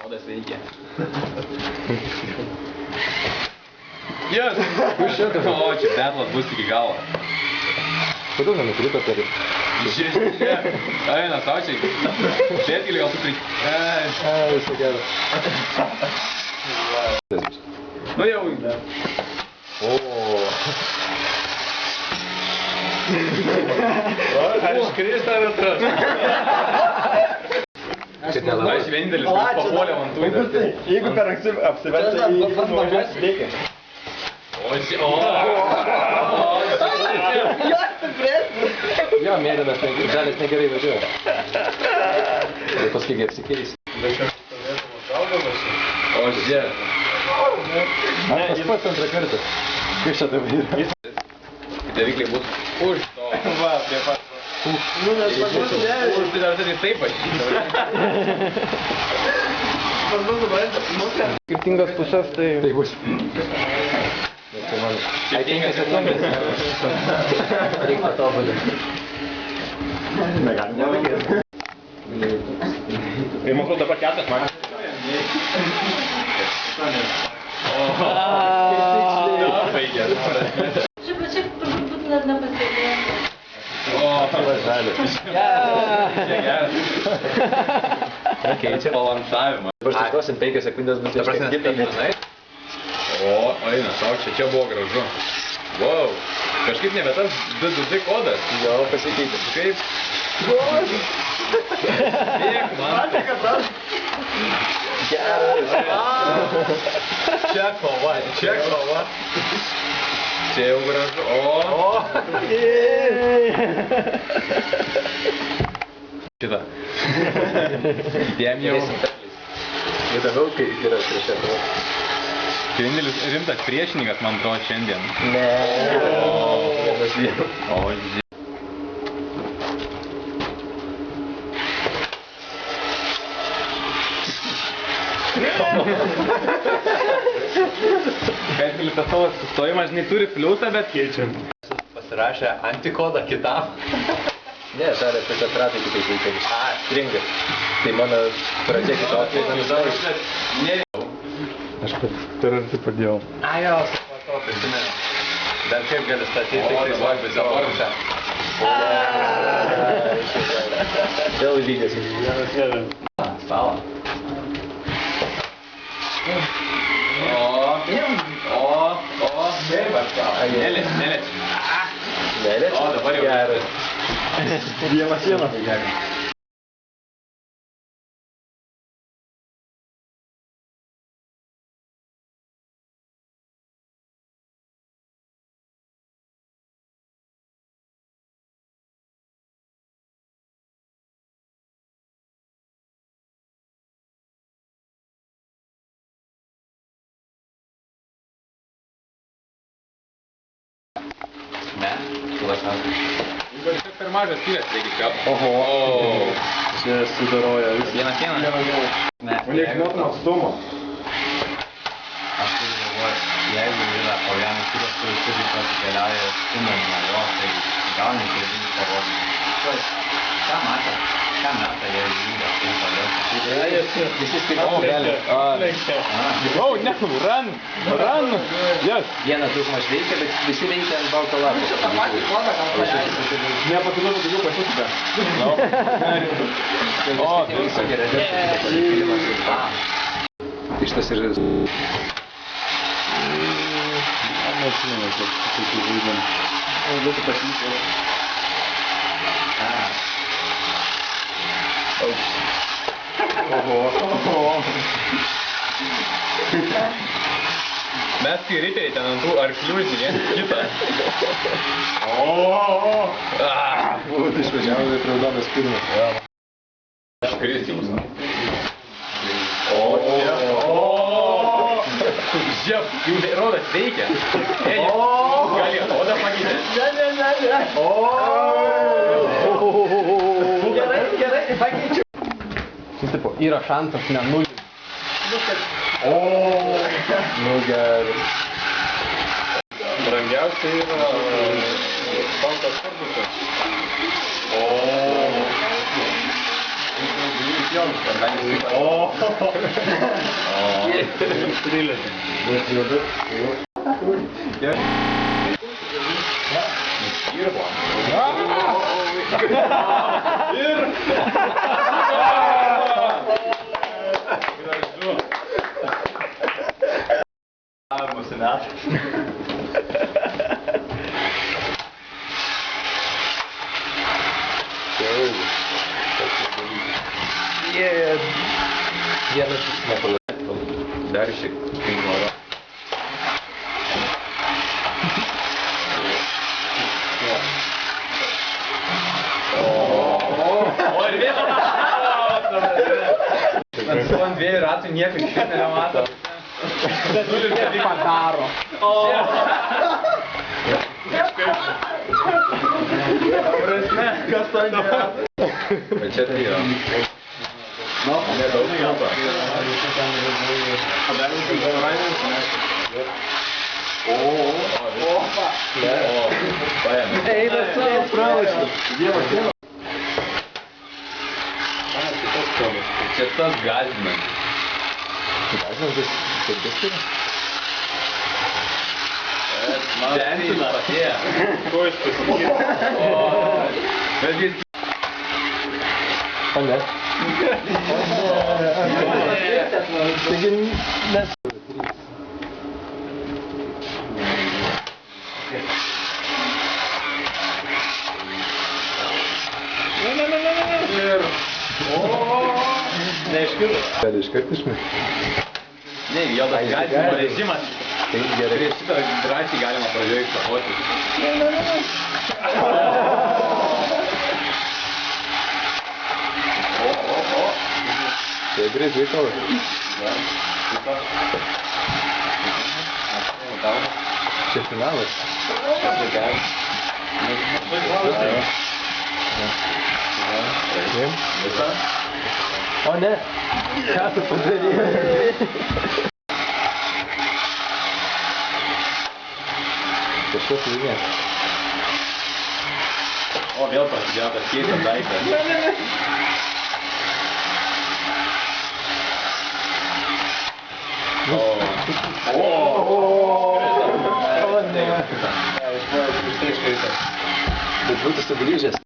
Rodas veikia. Yes! Kur šitą? O, čia betlas bus iki galo. Kodėl nenukrito per... Žiūrėk, eina, tau čia. Šėtkėlį gal tu prik... Visą gerą. Nu jau. O. Ar iškris tave atras? Aš vienintelis, kuris papuolė man tų. Jeigu per anksti apsiverti į nuvažiuos veikia. Jo, mėlynas, žalias negerai važiuoja. Ir paskui kaip apsikeis. O, žiūrėk. Aš pats antrą kartą. Kaip čia taip yra? Davikliai bus už to. Va, prie pat. Nu, nes pas mus ne. Už tai dar tai taip pašyti. Pas mus dabar Skirtingas pusės, tai... Tai bus. Tai mano. Ai, 5 sekundės. Reikia patobulinti. Negalim nelaikėti. Tai matau dabar 4 man. Šiaip turbūt būtų net nepastebėjęs. O, žalė. Keičia balansavimą. Dabar tikrosim 5 sekundės bus Ta prasme, žinai? O, eina, savo, čia buvo gražu. Wow, kažkaip nebe tas 2-2 kodas. Jo, pasikeitė. Kaip? Bėk, man. Geras. Čia kova. Čia jau gražu. O. Šitą. Tiem jau. Įdomiau, kai yra prieš ją. Vienintelis rimtas priešininkas, man atrodo, šiandien. Ne. O, Kaitkelis tas tavo sustojimas, žinai, turi pliusą, bet keičiam. Pasirašė antikodą kitam. Ne, žalės tiesiog ratai kitai veikia. Stringas. Tai mano pradžia kitokia. Ne. Aš per arti padėjau. Jo, supratau, prisimenu. Bet kaip gali statyti, tik tai svarbiai zaborčią. Vėl lygės. Stalą. Nelėč. Nelėč? O, dabar jau. Geras. Vienas vienas. Ne, lašas. Tiesiog per mažas skyrės reikia kviauti. Oho. Čia sudaroja visi. Vienas. Ne. O nieks žinotum atstumą. Aš turiu galvoju, jeigu yra po vienas kitas, kuris turi tokį keliauja stumėm nuo jo, tai gauni klaidinį parodymą. Ką meta, jie žiūrė, tai toliau. Visi skirtingi gali. O, ne, run! Yes! Vienas daugmaž veikia, bet visi veikia ant balto lapo. Čia tą patį kodą gal paleisi. Nepasiduodu daugiau pasisupę. O, tai visą gerai. Ištas ir... Neatsimenu, kad tokių žaidžiam. Būtų pasisupę. Oho. Mes kai riteriai ten ant tų arklių žiūrės kitą. Būtų išvažiavo ir raudonas pirmas. Kris jums. Žiūrėk, jų rodas veikia. Gal jie rodą pakeitė? Ne. Gerai, pakeičiu. Tipo, yra šansas, ne, nulis. Nu gerai. Brangiausia yra baltas parduotuvė. O. Vienas jis nepalaikė. Dar šiek tiek noro. O ir vėl. Ant dviejų ratų niekas iš šitą nemato. Padaro. Kas to nėra? Bet čia tai yra. Nedaug kalba. Paėmė. Eina savo pralašį. Čia tas gąsdinant. Gąsdinantis, kaip viskas? Tenkina patėję. Ko jis pasakė? Bet jis... O ne? Taigi mes... Ir... Neiškirdo. Gali iškart išmėgti. Ne, jo tas gąsdinimo režimas. Tai gerai. Prie šitą drąsiai galima pradžioj išsakoti. Tai greit reikalai. Čia finalas. Visa? O ne, ką tu padarėjai? Kažkas laimė. O, vėl prasidėjo tas keistas daiktas. O ne. Bet būtų sugrįžęs.